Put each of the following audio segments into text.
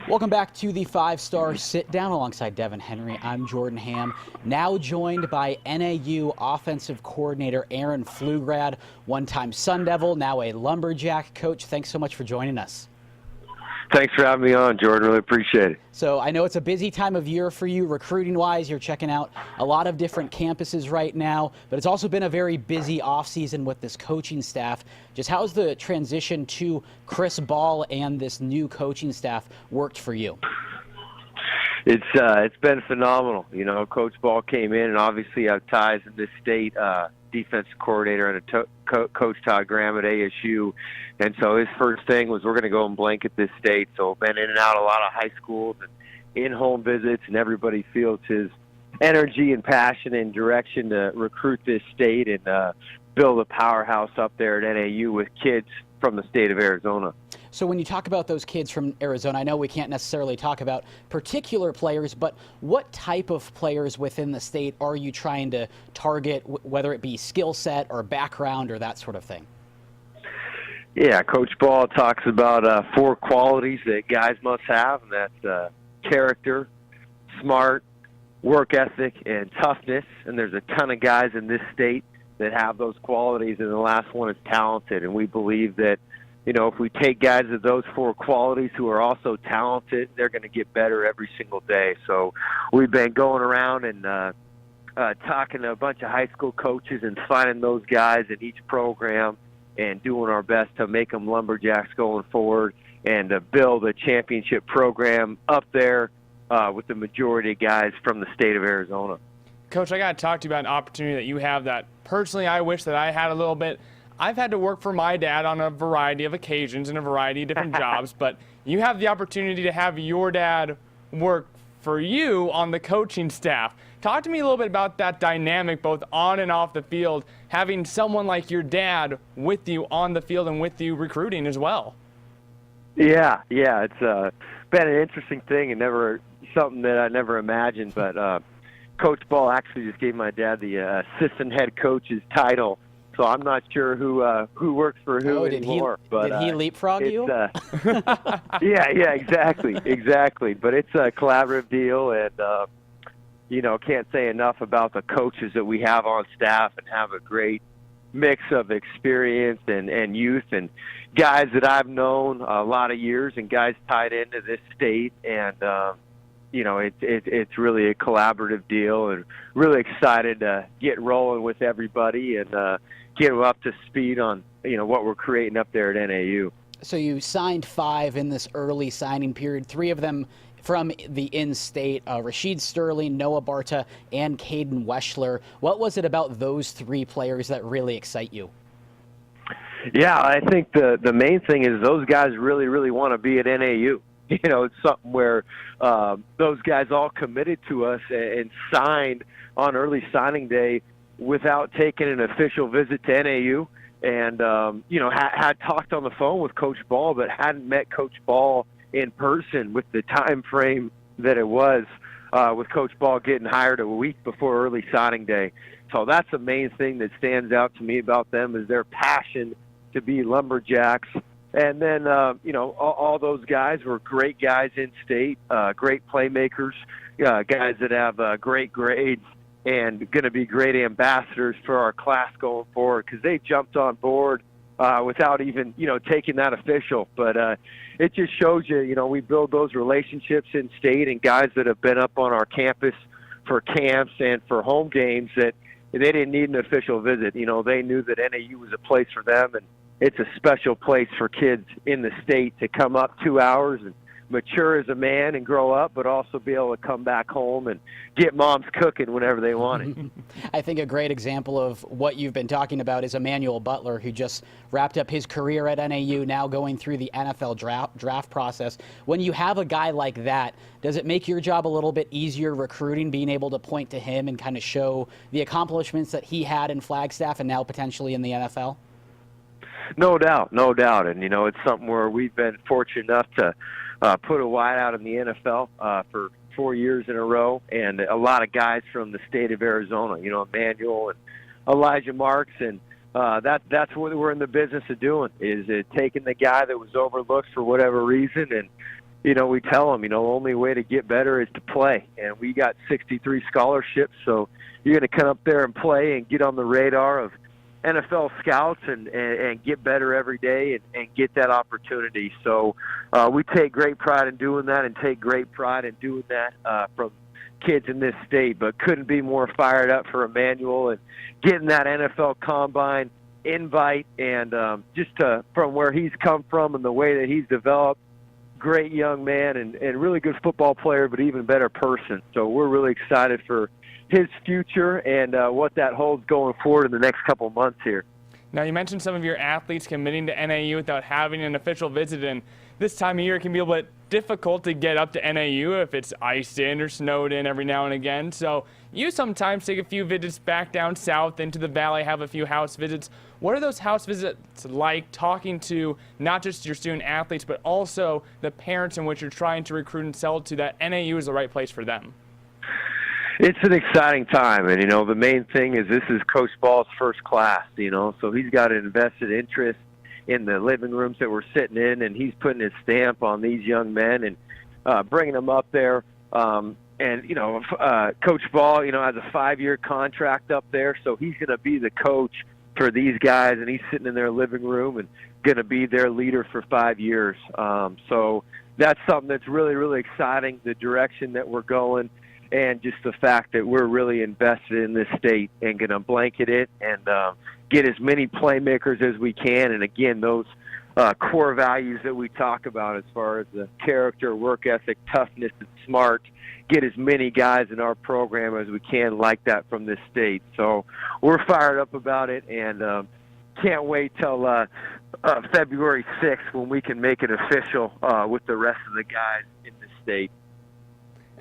Welcome back to the five-star sit-down alongside Devin Henry. I'm Jordan Ham, now joined by NAU offensive coordinator Aaron Pflugrad, one-time Sun Devil, now a Lumberjack. Coach, thanks so much for joining us. Thanks for having me on, Jordan. Really appreciate it. So I know it's a busy time of year for you recruiting-wise. You're checking out a lot of different campuses right now, but it's also been a very busy offseason with this coaching staff. Just how's the transition to Chris Ball and this new coaching staff worked for you? It's been phenomenal. You know, Coach Ball came in, and obviously I have ties in this state. Defensive coordinator and Coach Todd Graham at ASU. And so his first thing was we're going to go and blanket this state. So been in and out a lot of high schools and in-home visits, and everybody feels his energy and passion and direction to recruit this state and build a powerhouse up there at NAU with kids from the state of Arizona. So when you talk about those kids from Arizona, I know we can't necessarily talk about particular players, but what type of players within the state are you trying to target, whether it be skill set or background or that sort of thing? Yeah, Coach Ball talks about 4 qualities that guys must have, and that's character, smart, work ethic, and toughness. And there's a ton of guys in this state that have those qualities, and the last one is talented. And we believe that, you know, if we take guys of those 4 qualities who are also talented, they're going to get better every single day. So we've been going around and talking to a bunch of high school coaches and finding those guys in each program and doing our best to make them Lumberjacks going forward and to build a championship program up there with the majority of guys from the state of Arizona. Coach, I got to talk to you about an opportunity that you have that personally I wish that I had a little bit. I've had to work for my dad on a variety of occasions and a variety of different jobs, but you have the opportunity to have your dad work for you on the coaching staff. Talk to me a little bit about that dynamic, both on and off the field, having someone like your dad with you on the field and with you recruiting as well. Yeah, it's been an interesting thing and never something that I never imagined, but Coach Ball actually just gave my dad the assistant head coach's title. So I'm not sure who works for who anymore. Did he leapfrog you? Yeah, exactly. But it's a collaborative deal, and you know, can't say enough about the coaches that we have on staff and have a great mix of experience and youth and guys that I've known a lot of years and guys tied into this state, and you know, it's really a collaborative deal, and really excited to get rolling with everybody and get them up to speed on, you know, what we're creating up there at NAU. So you signed 5 in this early signing period, 3 of them from the in-state, Rashid Sterling, Noah Barta, and Caden Weschler. What was it about those 3 players that really excite you? Yeah, I think the main thing is those guys really want to be at NAU. You know, it's something where those guys all committed to us and signed on early signing day without taking an official visit to NAU. And, you know, had talked on the phone with Coach Ball, but hadn't met Coach Ball in person with the time frame that it was with Coach Ball getting hired a week before early signing day. So that's the main thing that stands out to me about them is their passion to be Lumberjacks. And then, you know, all those guys were great guys in state, great playmakers, guys that have great grades and going to be great ambassadors for our class going forward because they jumped on board without even, you know, taking that official. But it just shows you, you know, we build those relationships in state and guys that have been up on our campus for camps and for home games that they didn't need an official visit. You know, they knew that NAU was a place for them, and it's a special place for kids in the state to come up 2 hours and mature as a man and grow up, but also be able to come back home and get mom's cooking whenever they want it. I think a great example of what you've been talking about is Emmanuel Butler, who just wrapped up his career at NAU, now going through the NFL draft process. When you have a guy like that, does it make your job a little bit easier recruiting, being able to point to him and kind of show the accomplishments that he had in Flagstaff and now potentially in the NFL? No doubt. And, you know, it's something where we've been fortunate enough to put a wideout in the NFL for 4 years in a row, and a lot of guys from the state of Arizona, you know, Emmanuel and Elijah Marks, and that's what we're in the business of doing, is taking the guy that was overlooked for whatever reason and we tell them, only way to get better is to play. And we got 63 scholarships, so you're going to come up there and play and get on the radar of NFL scouts and get better every day and get that opportunity. So we take great pride in doing that and take great pride in doing that from kids in this state, but couldn't be more fired up for Emmanuel and getting that NFL Combine invite and from where he's come from and the way that he's developed. Great young man and really good football player, but even better person. So we're really excited for his future and what that holds going forward in the next couple of months here. Now, you mentioned some of your athletes committing to NAU without having an official visit, and this time of year it can be a little bit difficult to get up to NAU if it's iced in or snowed in every now and again. So you sometimes take a few visits back down south into the valley, have a few house visits. What are those house visits like, talking to not just your student athletes, but also the parents in which you're trying to recruit and sell to that NAU is the right place for them? It's an exciting time, and, the main thing is this is Coach Ball's first class, so he's got an invested interest in the living rooms that we're sitting in, and he's putting his stamp on these young men and bringing them up there. Coach Ball, has a 5-year contract up there, so he's going to be the coach for these guys, and he's sitting in their living room and going to be their leader for 5 years. So that's something that's really, really exciting, the direction that we're going. And just the fact that we're really invested in this state and going to blanket it and get as many playmakers as we can. And, again, those core values that we talk about as far as the character, work ethic, toughness, and smart, get as many guys in our program as we can like that from this state. So we're fired up about it and can't wait till February 6th when we can make it official with the rest of the guys in the state.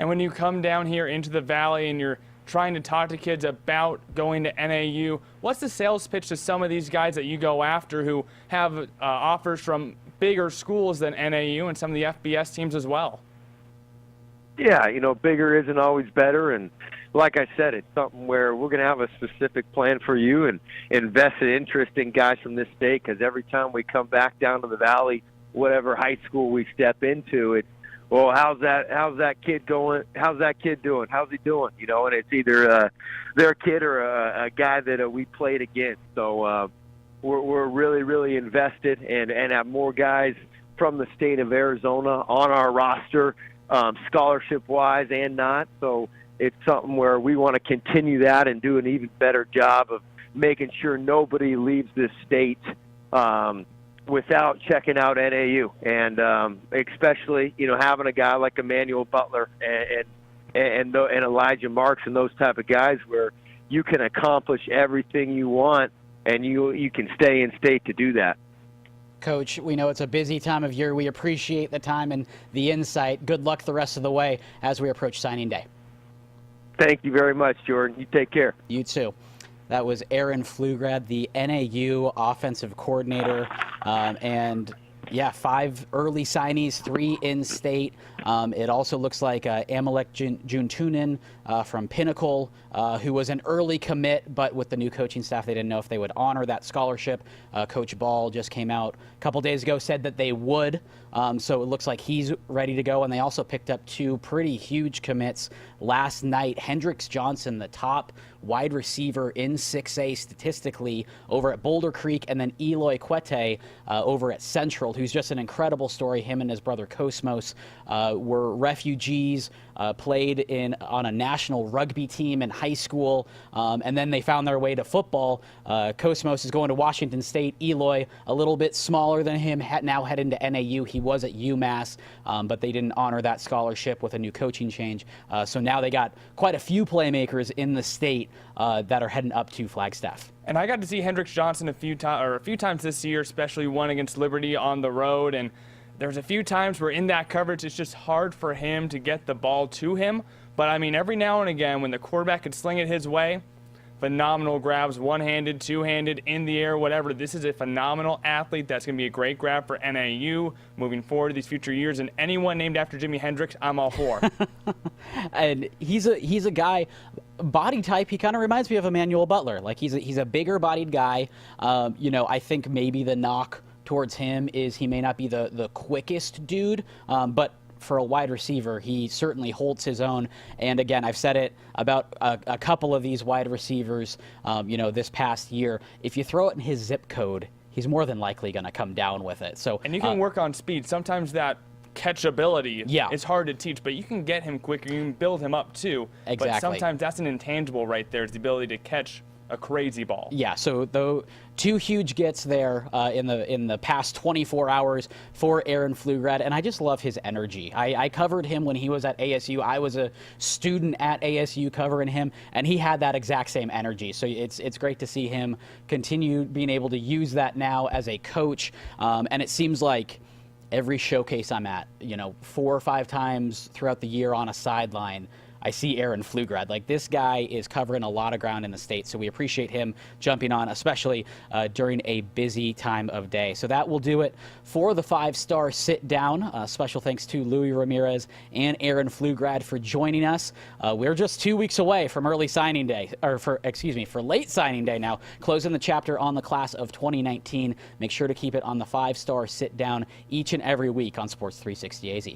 And when you come down here into the valley and you're trying to talk to kids about going to NAU, what's the sales pitch to some of these guys that you go after who have offers from bigger schools than NAU and some of the FBS teams as well? Yeah, bigger isn't always better. And like I said, it's something where we're going to have a specific plan for you and invested interest in guys from this state, because every time we come back down to the valley, whatever high school we step into, it's, well, how's that kid going? How's that kid doing? How's he doing? And it's either their kid or a guy that we played against. So we're really, really invested and have more guys from the state of Arizona on our roster, scholarship-wise and not. So it's something where we want to continue that and do an even better job of making sure nobody leaves this state without checking out NAU, and especially having a guy like Emmanuel Butler and Elijah Marks and those type of guys where you can accomplish everything you want and you can stay in state to do that. Coach, we know it's a busy time of year. We appreciate the time and the insight. Good luck the rest of the way as we approach signing day. Thank you very much, Jordan. You take care. You too. That was Aaron Pflugrad, the NAU offensive coordinator. And, yeah, 5 early signees, 3 in-state. It also looks like Amalek Juntunin from Pinnacle, who was an early commit, but with the new coaching staff, they didn't know if they would honor that scholarship. Coach Ball just came out a couple days ago, said that they would. So it looks like he's ready to go. And they also picked up 2 pretty huge commits last night. Hendrix Johnson, the top wide receiver in 6A statistically over at Boulder Creek, and then Eloy Quete over at Central, who's just an incredible story. Him and his brother Cosmos were refugees, played on a national rugby team in high school, and then they found their way to football. Cosmos is going to Washington State. Eloy, a little bit smaller than him, now heading to NAU. He was at UMass, but they didn't honor that scholarship with a new coaching change. So now they got quite a few playmakers in the state that are heading up to Flagstaff. And I got to see Hendrix Johnson a few times this year, especially one against Liberty on the road. And there's a few times where in that coverage, it's just hard for him to get the ball to him. But, I mean, every now and again, when the quarterback could sling it his way, phenomenal grabs, one-handed, two-handed, in the air, whatever. This is a phenomenal athlete that's going to be a great grab for NAU moving forward to these future years. And anyone named after Jimi Hendrix, I'm all for. And he's a guy, body type, he kind of reminds me of Emmanuel Butler. Like, he's a bigger-bodied guy. I think maybe the knock towards him is he may not be the quickest dude, but for a wide receiver, he certainly holds his own. And again, I've said it about a couple of these wide receivers, this past year. If you throw it in his zip code, he's more than likely going to come down with it. So, and you can work on speed. Sometimes that catchability is hard to teach, but you can get him quicker. You can build him up too. Exactly. But sometimes that's an intangible right there, is the ability to catch a crazy ball. Yeah, so though 2 huge gets there in the past 24 hours for Aaron Pflugrad, and I just love his energy. I covered him when he was at ASU. I was a student at ASU covering him, and he had that exact same energy. So it's great to see him continue being able to use that now as a coach, and it seems like every showcase I'm at, 4 or 5 times throughout the year on a sideline, I see Aaron Pflugrad. Like, this guy is covering a lot of ground in the state, so we appreciate him jumping on, especially during a busy time of day. So that will do it for the 5-star sit down. Special thanks to Louis Ramirez and Aaron Pflugrad for joining us. We're just 2 weeks away from early signing day, for late signing day now, closing the chapter on the class of 2019. Make sure to keep it on the 5-star sit down each and every week on Sports 360 AZ.